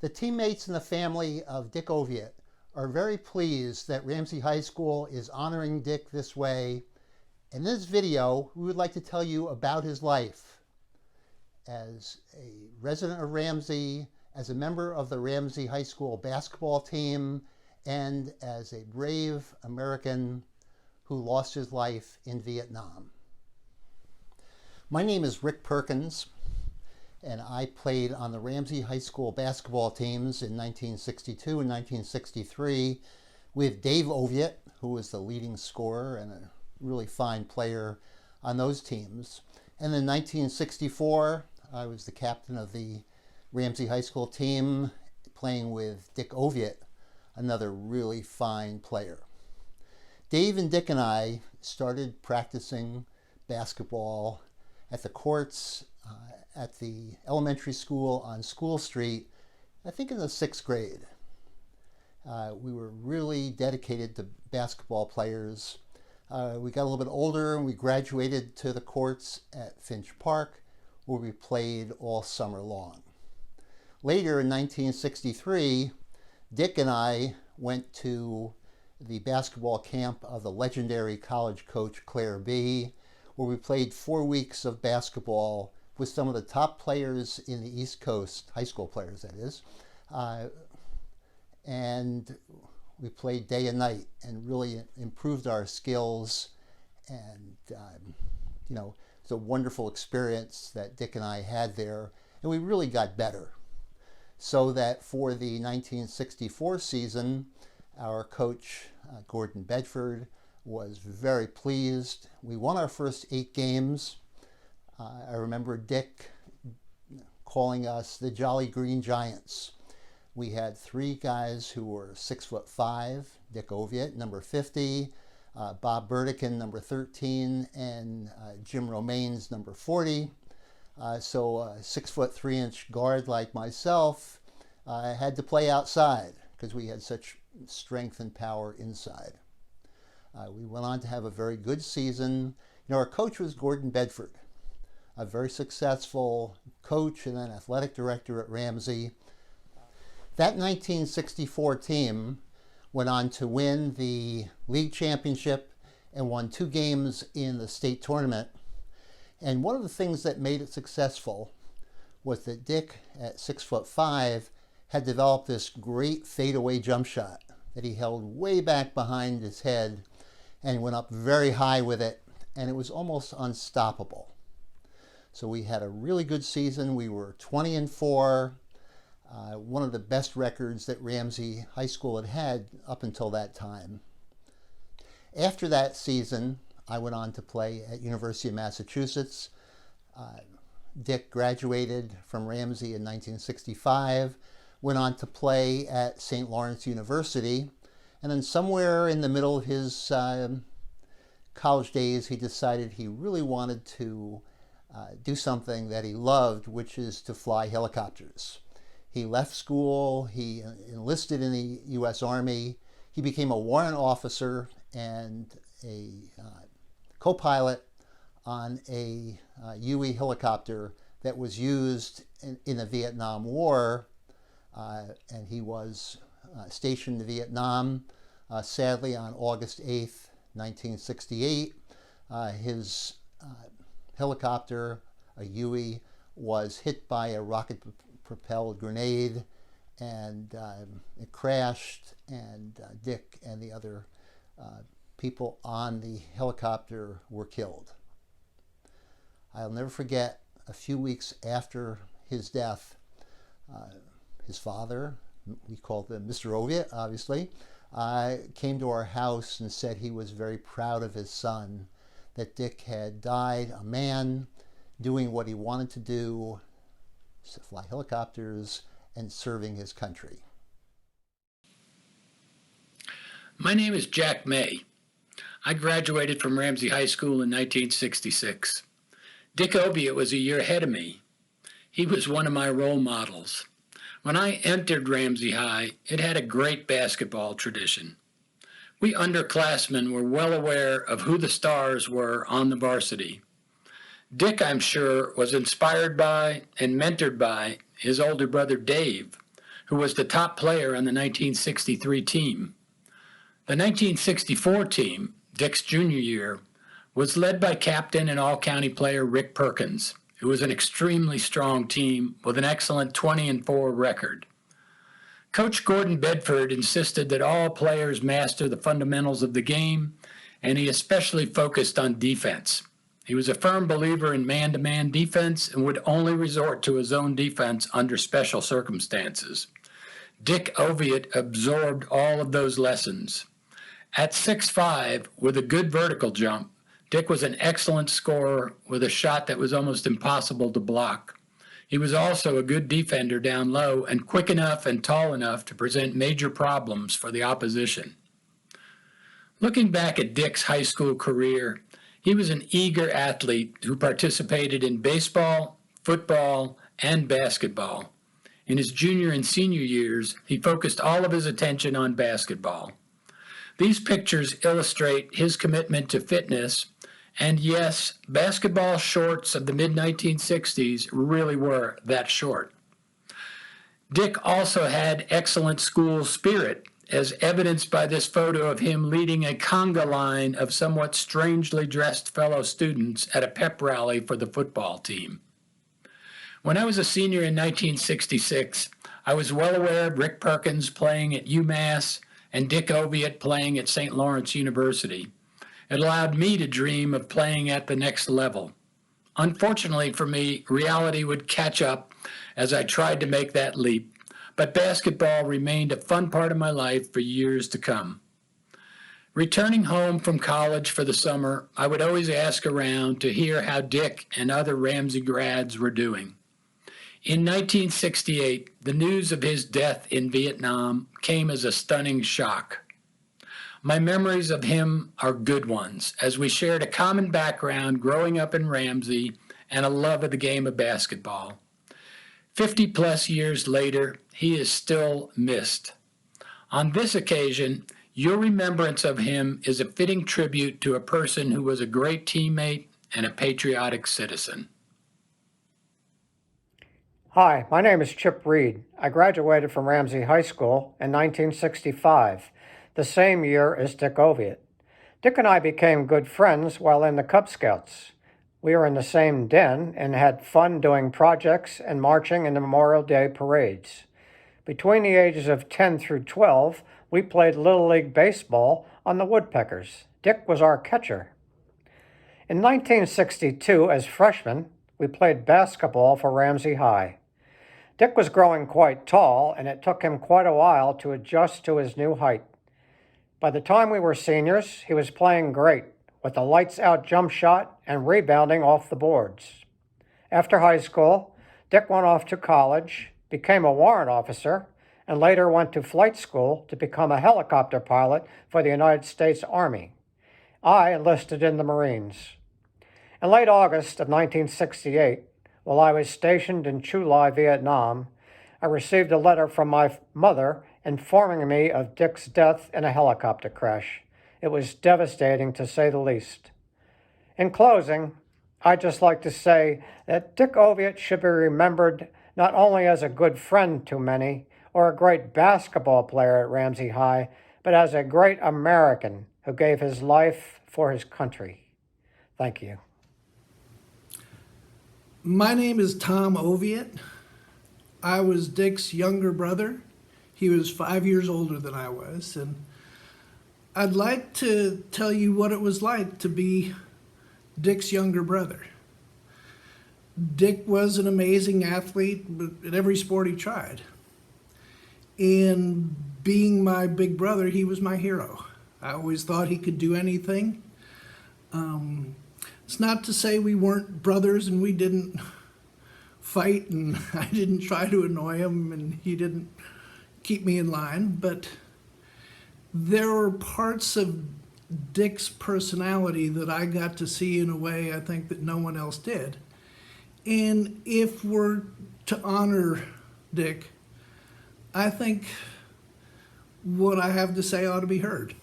The teammates and the family of Dick Oviatt are very pleased that Ramsey High School is honoring Dick this way. In this video, we would like to tell you about his life as a resident of Ramsey, as a member of the Ramsey High School basketball team, and as a brave American who lost his life in Vietnam. My name is Rick Perkins, and I played on the Ramsey High School basketball teams in 1962 and 1963 with Dave Oviatt, who was the leading scorer and a really fine player on those teams. And in 1964, I was the captain of the Ramsey High School team, playing with Dick Oviatt, another really fine player. Dave and Dick and I started practicing basketball at the courts at the elementary school on School Street, I think in the 6th grade. We were really dedicated to basketball players. We got a little bit older and we graduated to the courts at Finch Park, where we played all summer long. Later in 1963, Dick and I went to the basketball camp of the legendary college coach Claire B., where we played 4 weeks of basketball with some of the top players in the East Coast, high school players that is, and we played day and night and really improved our skills. And you know, it's a wonderful experience that Dick and I had there, and we really got better. So that for the 1964 season, our coach Gordon Bedford was very pleased. We won our first 8 games. I remember Dick calling us the Jolly Green Giants. We had 3 guys who were 6'5", Dick Oviatt, number 50, Bob Burdikin, number 13, and Jim Romaines, number 40. So a 6'3" guard like myself had to play outside because we had such strength and power inside. We went on to have a very good season. You know, our coach was Gordon Bedford, a very successful coach and then athletic director at Ramsey. That 1964 team went on to win the league championship and won 2 games in the state tournament. And one of the things that made it successful was that Dick, at 6'5", had developed this great fadeaway jump shot that he held way back behind his head and went up very high with it, and it was almost unstoppable. So we had a really good season. We were 20-4, one of the best records that Ramsey High School had had up until that time. After that season, I went on to play at University of Massachusetts. Dick graduated from Ramsey in 1965, went on to play at St. Lawrence University, and then somewhere in the middle of his college days, he decided he really wanted to do something that he loved, which is to fly helicopters. He left school, he enlisted in the U.S. Army, he became a warrant officer and a co-pilot on a UE helicopter that was used in the Vietnam War, and he was stationed in Vietnam. Sadly, on August 8th, 1968, his helicopter, a UE, was hit by a rocket-propelled grenade, and it crashed, and Dick and the other people on the helicopter were killed. I'll never forget, a few weeks after his death, his father, we called him Mr. Oviatt, obviously, came to our house and said he was very proud of his son, that Dick had died a man doing what he wanted to do, to fly helicopters and serving his country. My name is Jack May. I graduated from Ramsey High School in 1966. Dick Oviatt was a year ahead of me. He was one of my role models. When I entered Ramsey High, it had a great basketball tradition. We underclassmen were well aware of who the stars were on the varsity. Dick, I'm sure, was inspired by and mentored by his older brother Dave, who was the top player on the 1963 team. The 1964 team, Dick's junior year, was led by captain and all-county player Rick Perkins, who was an extremely strong team with an excellent 20-4 record. Coach Gordon Bedford insisted that all players master the fundamentals of the game, and he especially focused on defense. He was a firm believer in man-to-man defense and would only resort to his own defense under special circumstances. Dick Oviatt absorbed all of those lessons. At 6'5", with a good vertical jump, Dick was an excellent scorer with a shot that was almost impossible to block. He was also a good defender down low and quick enough and tall enough to present major problems for the opposition. Looking back at Dick's high school career, he was an eager athlete who participated in baseball, football, and basketball. In his junior and senior years, he focused all of his attention on basketball. These pictures illustrate his commitment to fitness, and yes, basketball shorts of the mid-1960s really were that short. Dick also had excellent school spirit, as evidenced by this photo of him leading a conga line of somewhat strangely dressed fellow students at a pep rally for the football team. When I was a senior in 1966, I was well aware of Rick Perkins playing at UMass and Dick Oviatt playing at St. Lawrence University. It allowed me to dream of playing at the next level. Unfortunately for me, reality would catch up as I tried to make that leap, but basketball remained a fun part of my life for years to come. Returning home from college for the summer, I would always ask around to hear how Dick and other Ramsey grads were doing. In 1968, the news of his death in Vietnam came as a stunning shock. My memories of him are good ones, as we shared a common background growing up in Ramsey and a love of the game of basketball. 50-plus years later, he is still missed. On this occasion, your remembrance of him is a fitting tribute to a person who was a great teammate and a patriotic citizen. Hi, my name is Chip Reed. I graduated from Ramsey High School in 1965, the same year as Dick Oviatt. Dick and I became good friends while in the Cub Scouts. We were in the same den and had fun doing projects and marching in the Memorial Day parades. Between the ages of 10 through 12, we played Little League Baseball on the Woodpeckers. Dick was our catcher. In 1962, as freshmen, we played basketball for Ramsey High. Dick was growing quite tall, and it took him quite a while to adjust to his new height. By the time we were seniors, he was playing great, with a lights-out jump shot and rebounding off the boards. After high school, Dick went off to college, became a warrant officer, and later went to flight school to become a helicopter pilot for the United States Army. I enlisted in the Marines. In late August of 1968, while I was stationed in Chu Lai, Vietnam, I received a letter from my mother informing me of Dick's death in a helicopter crash. It was devastating, to say the least. In closing, I'd just like to say that Dick Oviatt should be remembered not only as a good friend to many or a great basketball player at Ramsey High, but as a great American who gave his life for his country. Thank you. My name is Tom Ovaitt. I was Dick's younger brother. He was 5 years older than I was, and I'd like to tell you what it was like to be Dick's younger brother. Dick was an amazing athlete at every sport he tried. And being my big brother, he was my hero. I always thought he could do anything. It's not to say we weren't brothers and we didn't fight and I didn't try to annoy him and he didn't keep me in line, but there were parts of Dick's personality that I got to see in a way I think that no one else did. And if we're to honor Dick, I think what I have to say ought to be heard.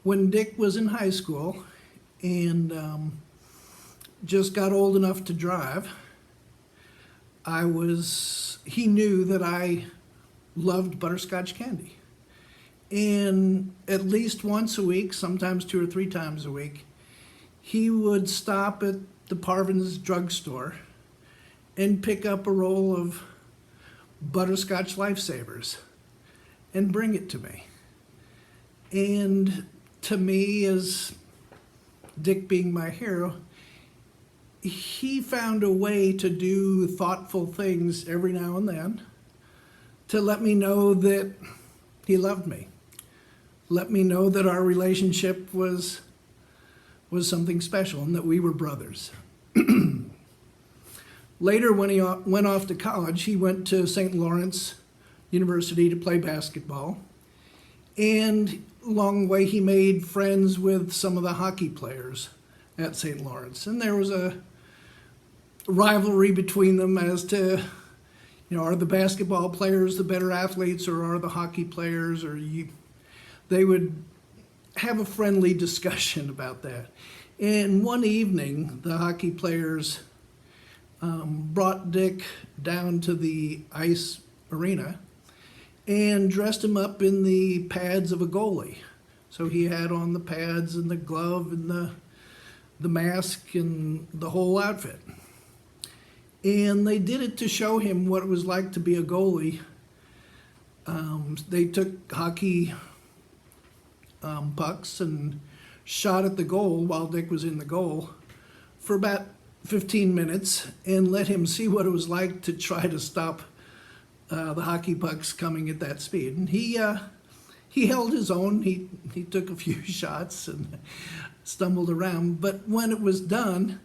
When Dick was in high school and just got old enough to drive, he knew that I loved butterscotch candy. And at least once a week, sometimes 2 or 3 times a week, he would stop at the Parvin's drugstore and pick up a roll of butterscotch lifesavers and bring it to me. And to me, as Dick being my hero, he found a way to do thoughtful things every now and then to let me know that he loved me. Let me know that our relationship was something special and that we were brothers. Later, when he went off to college, he went to St. Lawrence University to play basketball. And along the way, he made friends with some of the hockey players at St. Lawrence. And there was a rivalry between them as to, are the basketball players the better athletes, or are the hockey players, they would have a friendly discussion about that. And one evening, the hockey players brought Dick down to the ice arena and dressed him up in the pads of a goalie. So he had on the pads and the glove and the mask and the whole outfit. And they did it to show him what it was like to be a goalie. They took hockey pucks and shot at the goal while Dick was in the goal for about 15 minutes and let him see what it was like to try to stop the hockey pucks coming at that speed. And he held his own. He took a few shots and stumbled around. But when it was done,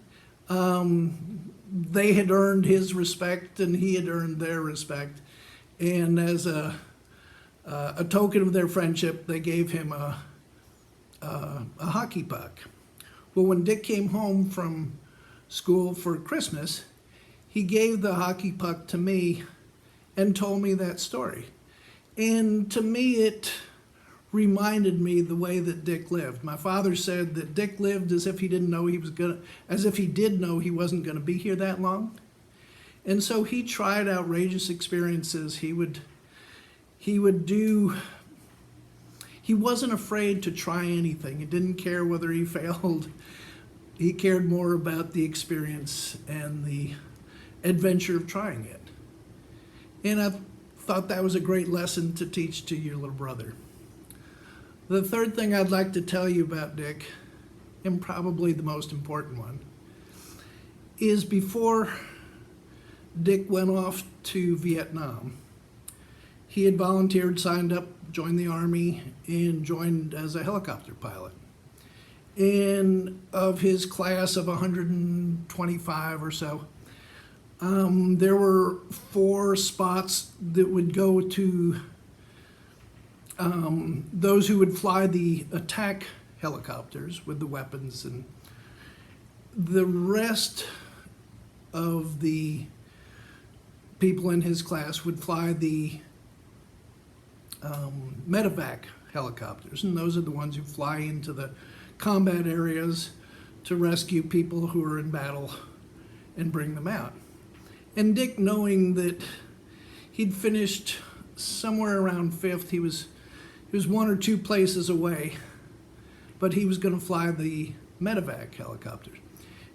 they had earned his respect and he had earned their respect. And as a token of their friendship, they gave him a hockey puck. Well, when Dick came home from school for Christmas, he gave the hockey puck to me and told me that story. And to me, it reminded me the way that Dick lived. My father said that Dick lived as if he didn't know as if he did know he wasn't gonna be here that long. And so he tried outrageous experiences. He wasn't afraid to try anything. He didn't care whether he failed. He cared more about the experience and the adventure of trying it. And I thought that was a great lesson to teach to your little brother. The third thing I'd like to tell you about Dick, and probably the most important one, is before Dick went off to Vietnam, he had volunteered, signed up, joined the Army, and joined as a helicopter pilot. And of his class of 125 or so, there were 4 spots that would go to those who would fly the attack helicopters with the weapons, and the rest of the people in his class would fly the medevac helicopters, and those are the ones who fly into the combat areas to rescue people who are in battle and bring them out. And Dick, knowing that he'd finished somewhere around 5th, he was 1 or 2 places away, but he was going to fly the medevac helicopters.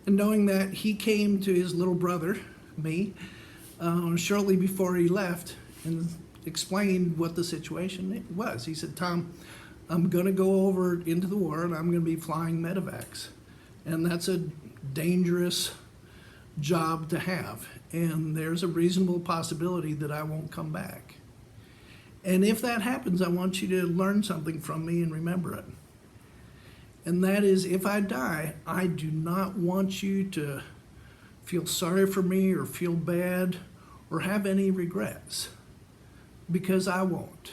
And knowing that, he came to his little brother, me, shortly before he left and explained what the situation was. He said, "Tom, I'm going to go over into the war and I'm going to be flying medevacs. And that's a dangerous job to have. And there's a reasonable possibility that I won't come back. And if that happens, I want you to learn something from me and remember it. And that is, if I die, I do not want you to feel sorry for me or feel bad or have any regrets, because I won't.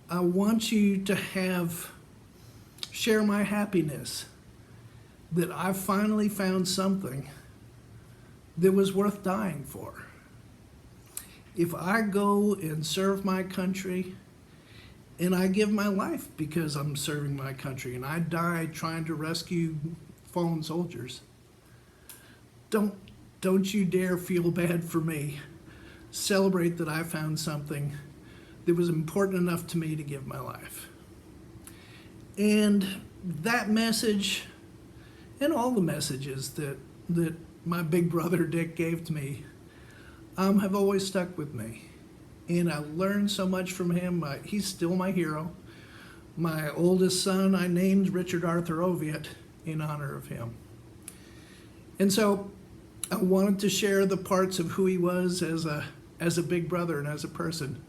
I want you to share my happiness that I finally found something that was worth dying for. If I go and serve my country and I give my life because I'm serving my country and I die trying to rescue fallen soldiers, don't you dare feel bad for me. celebrate that I found something that was important enough to me to give my life. And that message, and all the messages that my big brother Dick gave to me, have always stuck with me. And I learned so much from him. He's still my hero. My oldest son I named Richard Arthur Ovaitt in honor of him. And so I wanted to share the parts of who he was as a big brother and as a person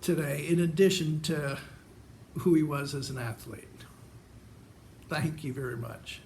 today, in addition to who he was as an athlete. Thank you very much.